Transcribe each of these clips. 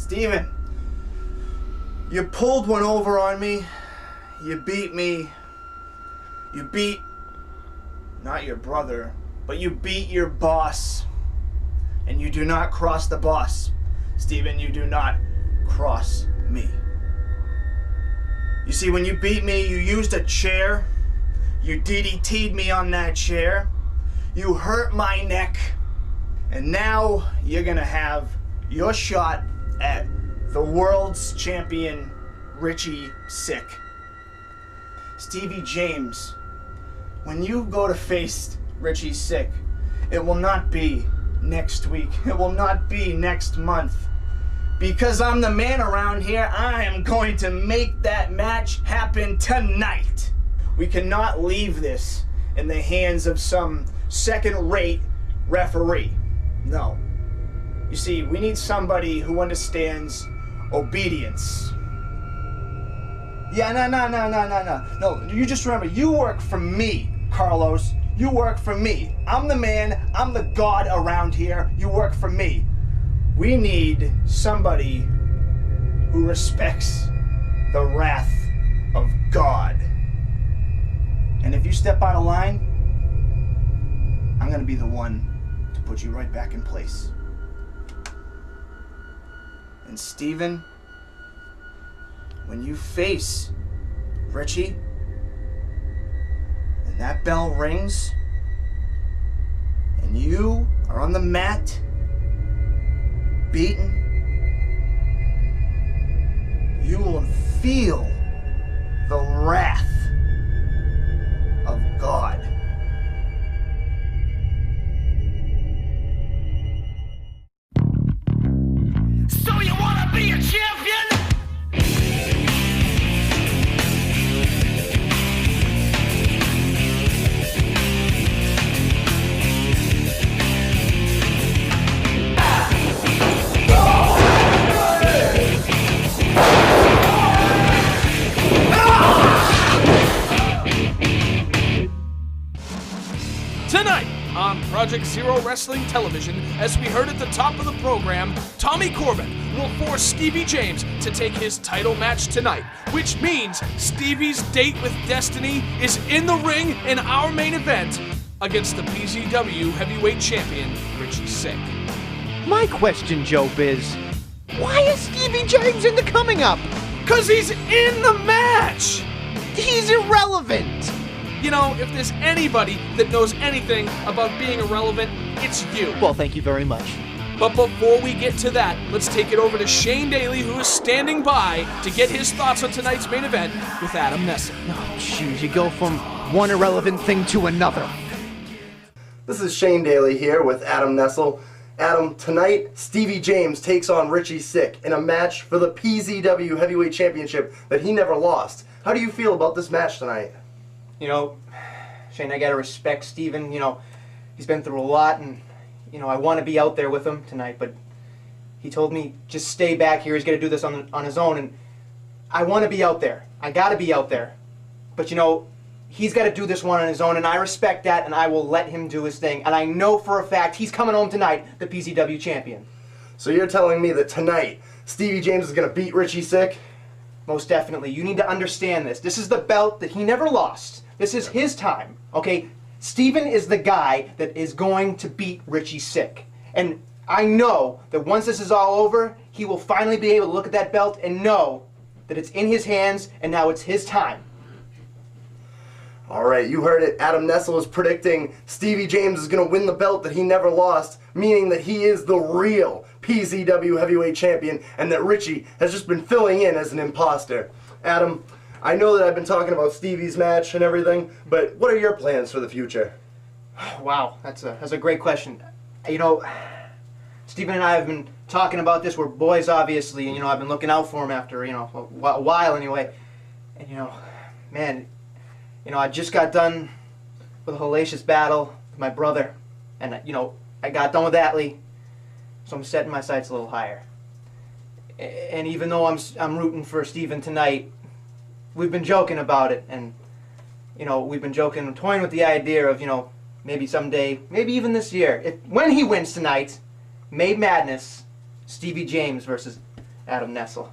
Steven, you pulled one over on me. You beat me. You beat, not your brother, but you beat your boss. And you do not cross the boss. Steven, you do not cross me. You see, when you beat me, you used a chair. You DDT'd me on that chair. You hurt my neck. And now you're gonna have your shot at the world's champion, Richie Sick. Stevie James, when you go to face Richie Sick, it will not be next week. It will not be next month. Because I'm the man around here, I am going to make that match happen tonight. We cannot leave this in the hands of some second-rate referee. No. You see, we need somebody who understands obedience. Yeah, no, you just remember, you work for me, Carlos. You work for me. I'm the man, I'm the god around here. You work for me. We need somebody who respects the wrath of God. And if you step out of line, I'm gonna be the one to put you right back in place. And Steven, when you face Richie, and that bell rings, and you are on the mat, beaten, you will feel the wrath of God. So you wanna be a champion? Tonight on Project Zero Wrestling Television, as we heard at the top of the program, Tommy Corbin will force Stevie James to take his title match tonight, which means Stevie's date with Destiny is in the ring in our main event against the PZW Heavyweight Champion, Richie Sick. My question, Joe Biz, why is Stevie James in the coming up? 'Cause he's in the match! He's irrelevant! You know, if there's anybody that knows anything about being irrelevant, it's you. Well, thank you very much. But before we get to that, let's take it over to Shane Daly, who is standing by to get his thoughts on tonight's main event with Adam Nessel. Oh, jeez, you go from one irrelevant thing to another. This is Shane Daly here with Adam Nessel. Adam, tonight, Stevie James takes on Richie Sick in a match for the PZW Heavyweight Championship that he never lost. How do you feel about this match tonight? You know, Shane, I gotta respect Steven. You know, he's been through a lot, and, you know, I want to be out there with him tonight, but he told me just stay back here. He's gonna do this on his own, and I want to be out there. I gotta be out there. But, you know, he's got to do this one on his own, and I respect that, and I will let him do his thing. And I know for a fact he's coming home tonight, the PZW champion. So you're telling me that tonight, Stevie James is gonna beat Richie Sick? Most definitely. You need to understand this. This is the belt that he never lost. This is his time, okay? Steven is the guy that is going to beat Richie Sick. And I know that once this is all over, he will finally be able to look at that belt and know that it's in his hands and now it's his time. All right, you heard it. Adam Nessel is predicting Stevie James is going to win the belt that he never lost, meaning that he is the real PZW Heavyweight Champion and that Richie has just been filling in as an imposter. Adam, I know that I've been talking about Stevie's match and everything, but what are your plans for the future? Wow, that's a great question. You know, Steven and I have been talking about this. We're boys, obviously, and, you know, I've been looking out for him after, you know, a while anyway. And, you know, man, you know, I just got done with a hellacious battle with my brother, and, you know, I got done with Atlee, so I'm setting my sights a little higher. And even though I'm rooting for Steven tonight, we've been joking about it, and, you know, we've been joking and toying with the idea of, you know, maybe someday, maybe even this year, when he wins tonight, May Madness, Stevie James versus Adam Nessel.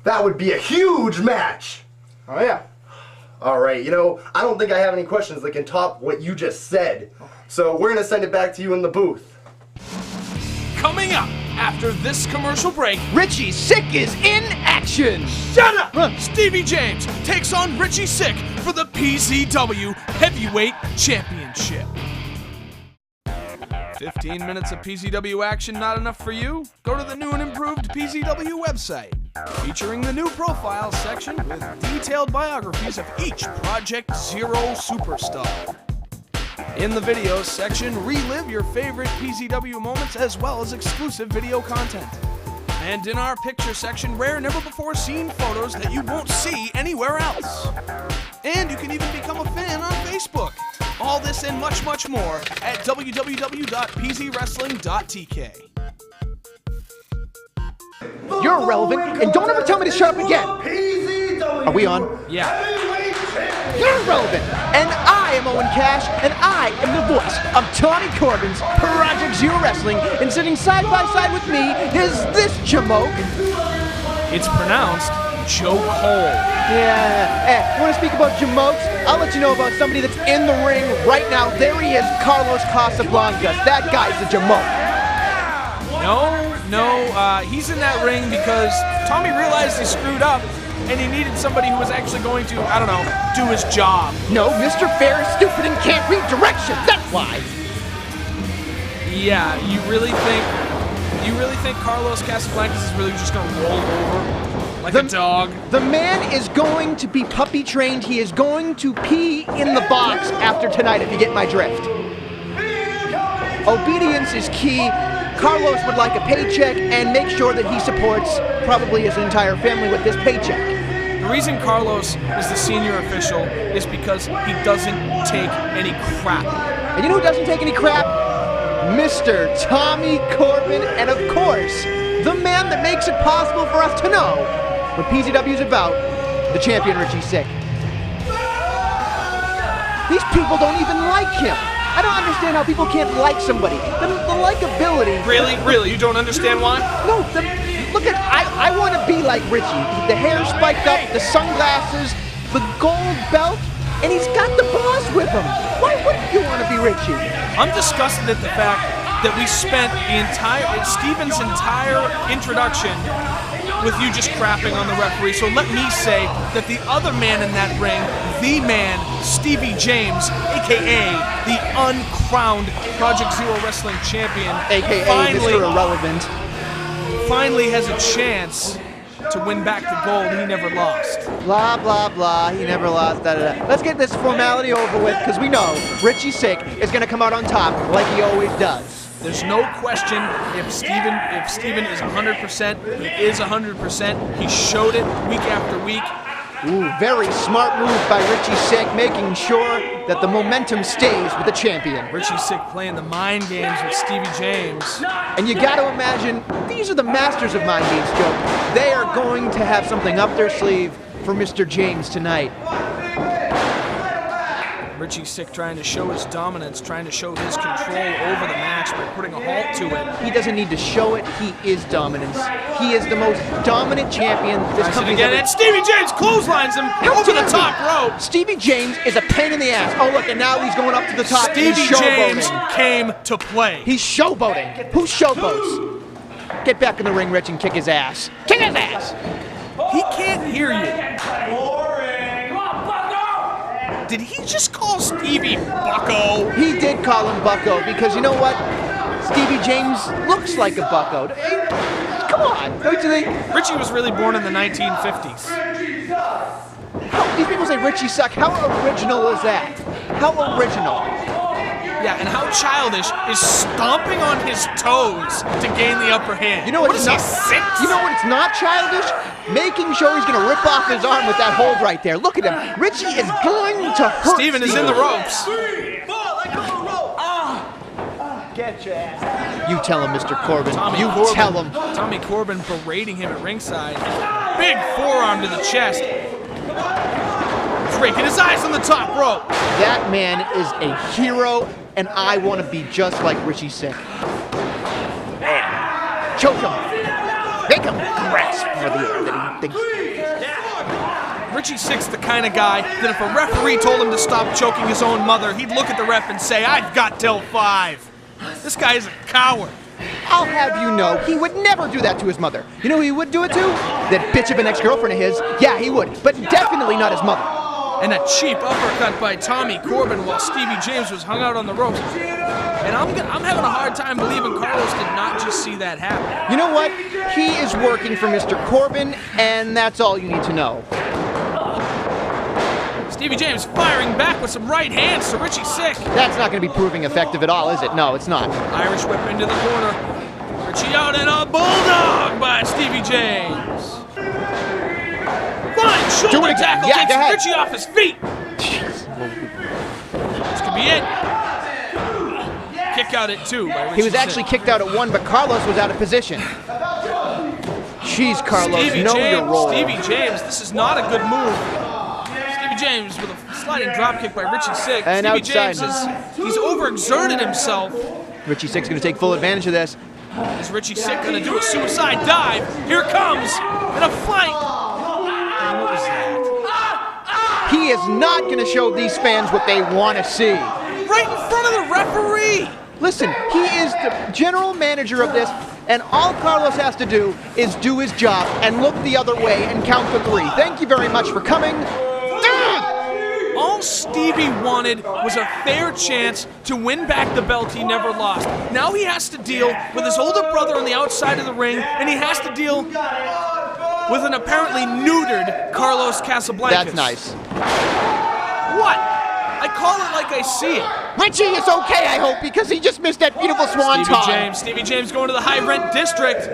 That would be a huge match! Oh yeah. Alright, you know, I don't think I have any questions that can top what you just said. So we're gonna send it back to you in the booth. Coming up after this commercial break, Richie Sick is in action! shut up! Stevie James takes on Richie Sick for the PZW Heavyweight Championship. 15 minutes of PZW action not enough for you? Go to the new and improved PZW website, featuring the new profile section with detailed biographies of each Project Zero superstar. In the videos section, relive your favorite PZW moments as well as exclusive video content. And in our picture section, rare never-before-seen photos that you won't see anywhere else. And you can even become a fan on Facebook. All this and much, much more at www.pzwrestling.tk. You're irrelevant, and don't ever tell me to shut up again! Are we on? Yeah. You're irrelevant! And I am Owen Cash, and I am the voice of Tommy Corbin's Project Zero Wrestling, and sitting side by side with me is this jamoke. It's pronounced Joe Cole. Yeah, you want to speak about jamokes? I'll let you know about somebody that's in the ring right now. There he is, Carlos Casablancas. That guy's a jamoke. No, he's in that ring because Tommy realized he screwed up and he needed somebody who was actually going to, I don't know, do his job. No, Mr. Fair is stupid and can't read directions, that's why. Yeah, you really think Carlos Casablancas is really just going to roll over like a dog? The man is going to be puppy trained. He is going to pee in the box after tonight, if you get my drift. Obedience is key. Carlos would like a paycheck and make sure that he supports probably his entire family with this paycheck. The reason Carlos is the senior official is because he doesn't take any crap. And you know who doesn't take any crap? Mr. Tommy Corbin, and of course, the man that makes it possible for us to know what PZW is about, the champion Richie Sick. These people don't even like him. I don't understand how people can't like somebody. The likability. Really? You don't understand why? No, look at, I want to be like Richie. The hair spiked up, the sunglasses, the gold belt, and he's got the boss with him. Why wouldn't you want to be Richie? I'm disgusted at the fact that we spent Steven's entire introduction with you just crapping on the referee. So let me say that the other man in that ring, the man, Stevie James, a.k.a. the uncrowned Project Zero Wrestling Champion, A.k.a. Mr. Irrelevant, finally has a chance to win back the gold he never lost. Blah, blah, blah, he never lost, da-da-da. Let's get this formality over with, because we know Richie Sick is going to come out on top like he always does. There's no question if Steven is 100%, he is 100%. He showed it week after week. Ooh, very smart move by Richie Sick, making sure that the momentum stays with the champion. Richie Sick playing the mind games with Stevie James. And you got to imagine, these are the masters of mind games, Joe. They are going to have something up their sleeve for Mr. James tonight. Richie Sick trying to show his dominance, trying to show his control over the match by putting a halt to it. He doesn't need to show it, he is dominance. He is the most dominant champion this company's ever. And Stevie James clotheslines him over the top rope. Stevie James is a pain in the ass. Oh look, and now he's going up to the top. Stevie James came to play. He's showboating. Who showboats? Get back in the ring, Rich, and kick his ass. Kick his ass! He can't hear you. Did he just call Stevie Bucko? He did call him Bucko because you know what? Stevie James looks like a Bucko. Hey, come on, don't you think? Richie was really born in the 1950s. These people say Richie suck. How original is that? How original? Yeah, and how childish is stomping on his toes to gain the upper hand? You know what is not? You know what? It's not childish. Making sure he's going to rip off his arm with that hold right there. Look at him. Richie is going to hurt. Steven is in the ropes. Get your ass. You tell him, Mr. Corbin. Tell him. Tommy Corbin berating him at ringside. Big forearm to the chest. Breaking his eyes on the top rope. That man is a hero, and I want to be just like Richie Sick. choke him. Make him grasp for the air that he thinks. Richie Sick's the kind of guy that if a referee told him to stop choking his own mother, he'd look at the ref and say, I've got till 5. This guy is a coward. I'll have you know, he would never do that to his mother. You know who he would do it to? That bitch of an ex-girlfriend of his. Yeah, he would, but definitely not his mother. And a cheap uppercut by Tommy Corbin while Stevie James was hung out on the ropes. And I'm having a hard time believing Carlos did not just see that happen. You know what? He is working for Mr. Corbin, and that's all you need to know. Stevie James firing back with some right hands to Richie Sick. That's not going to be proving effective at all, is it? No, it's not. Irish whip into the corner. Richie out and a bulldog by Stevie James. Flying shoulder tackle takes Richie off his feet. This could be it. Kick out at 2 by Richie He was actually kicked out at 1, but Carlos was out of position. Jeez, Carlos, know your role. Stevie James, this is not a good move. Stevie James with a sliding dropkick by Richie Sick. And Stevie outside. James he's overexerted himself. Richie Sick's going to take full advantage of this. Is Richie Sick going to do a suicide dive? Here it comes, and a flank. And what was that? He is not going to show these fans what they want to see. Right in front of the referee. Listen, he is the general manager of this, and all Carlos has to do is do his job and look the other way and count to 3. Thank you very much for coming. All Stevie wanted was a fair chance to win back the belt he never lost. Now he has to deal with his older brother on the outside of the ring, and he has to deal with an apparently neutered Carlos Casablancas. That's nice. What? I call it like I see it. Richie is okay, I hope, because he just missed that beautiful swan Stevie Stevie James going to the high rent district.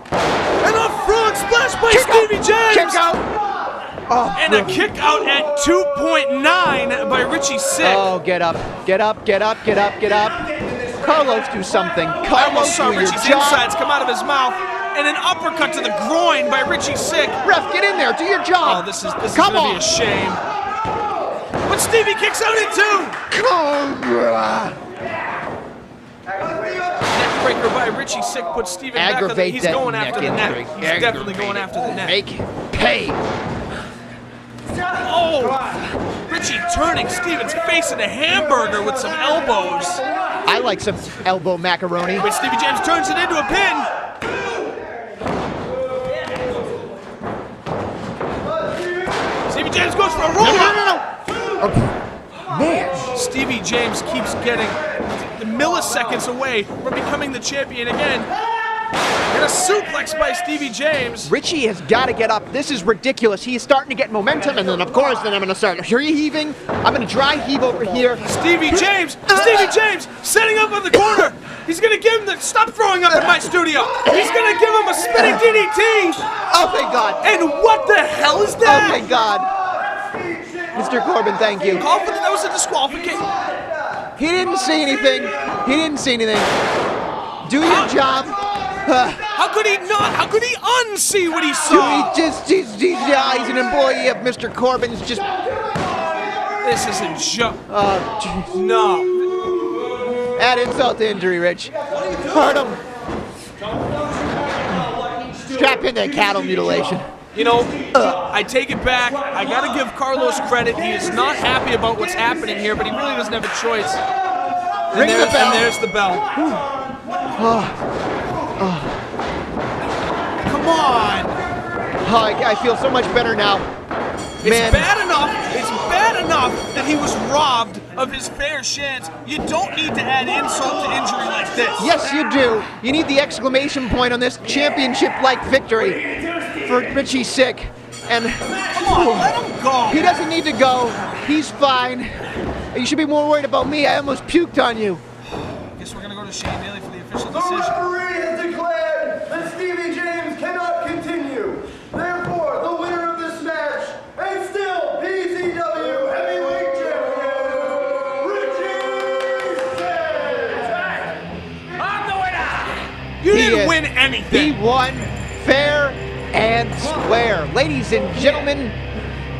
And a frog splash by Stevie James. Kick out. Oh, and a kick out at 2.9 by Richie Sick. Oh, get up, get up, get up, get up, get up. Carlos, do something. I almost saw Carlos, do your Richie's job. insides come out of his mouth, and an uppercut to the groin by Richie Sick. Ref, get in there, do your Oh, jock. this is going to be a shame. But Stevie kicks out at 2. Neckbreaker by Richie Sick puts Steven back on the. He's going after the neck. He's definitely going after the neck. Make him pay. Oh! Richie turning Steven's face into a hamburger with some elbows. I like some elbow macaroni. But Stevie James turns it into a pin. Stevie James goes for a roll up. No. Man. Stevie James keeps getting the milliseconds away from becoming the champion again. And a suplex by Stevie James. Richie has got to get up. This is ridiculous. He is starting to get momentum, and then, of course, I'm going to start heaving. I'm going to dry heave over here. Stevie James setting up on the corner. He's going to give him the, stop throwing up in my studio. He's going to give him a spinning DDT. Oh, thank God. And what the hell is that? Oh, my God. Mr. Corbin, thank you. Call for that was a disqualification. He didn't see anything. He didn't see anything. Do your job. How could he not? How could he unsee what he saw? He's an employee of Mr. Corbin's. Just. This is a joke. Oh, jeez. No. Add insult to injury, Rich. Hurt him. Strap into cattle mutilation. You know, I take it back. I gotta give Carlos credit. He is not happy about what's happening here, but he really doesn't have a choice. Ring the bell. And there's the bell. Come on. Oh, I feel so much better now. It's bad enough that he was robbed of his fair chance. You don't need to add insult to injury like this. Yes, you do. You need the exclamation point on this championship-like victory for Richie Sick. And come on, let him go. He doesn't need to go. He's fine. You should be more worried about me. I almost puked on you. Guess we're gonna go to Shane Daly for the official The decision. referee has declared that Stevie James cannot continue. Therefore, the winner of this match and still PZW Heavyweight Champion, Richie Sick. I'm the winner! You didn't win anything. He won fair and square. Ladies and gentlemen,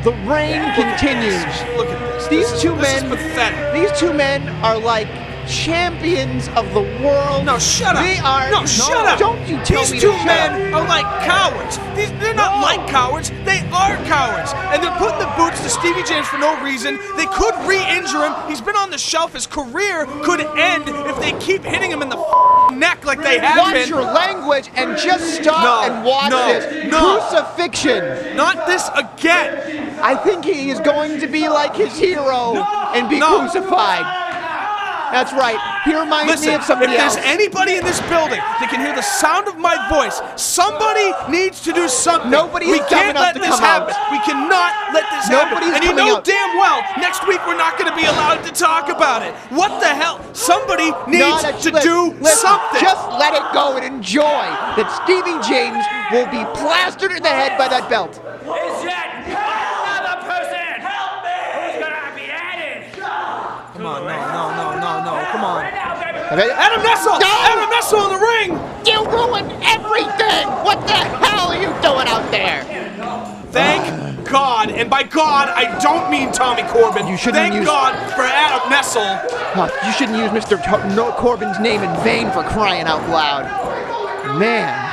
the reign continues. Look at this. These two This is men. pathetic. These two men are like champions of the world. No, shut up. They are. No, shut up. Don't you tell me These to two shut men up. are like cowards. They're not like cowards. They are cowards. And they're putting the boots to Stevie James for no reason. They could re-injure him. He's been on the shelf. His career could end if they keep hitting him in the neck like they have Watch been. your language and just stop and watch this. Crucifixion. Not this again. I think he is going to be like his hero and be crucified. That's right. He reminds me Listen, of somebody if there's else. anybody in this building that can hear the sound of my voice, somebody needs to do something. Nobody We is dumb can't enough let to this come happen. out. We cannot let this Nobody's happen. And you coming know out. damn well, next week we're not going to be allowed to talk about it. What the hell? Somebody needs to do something. Just let it go and enjoy that Stevie James will be plastered in the head by that belt. Is yet another person? Help me! Who's gonna be added? Come on, no, come on. Right now, baby. Adam Nessel! No! Adam Nessel in the ring! You ruined everything! What the hell are you doing out there? Thank God, and by God, I don't mean Tommy Corbin. You shouldn't Thank use- God for Adam Nessel. You shouldn't use Mr. Corbin's name in vain for crying out loud. Man.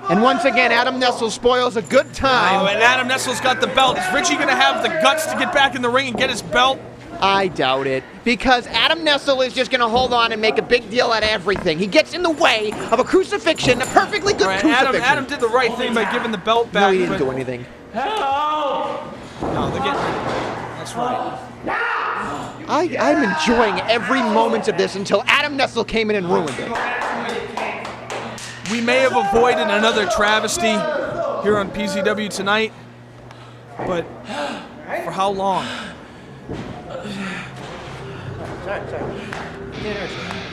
And once again, Adam Nessel spoils a good Oh, time. and Adam Nessel's got the belt. Is Richie going to have the guts to get back in the ring and get his belt? I doubt it, because Adam Nessel is just going to hold on and make a big deal out of everything. He gets in the way of a crucifixion, a perfectly good All right, crucifixion. Adam did the right thing by giving the belt back. No, he didn't but- do anything. Hello! No, they're getting. That's right. I'm enjoying every moment of this until Adam Nessel came in and ruined it. We may have avoided another travesty here on PZW tonight, but for how long? Sorry.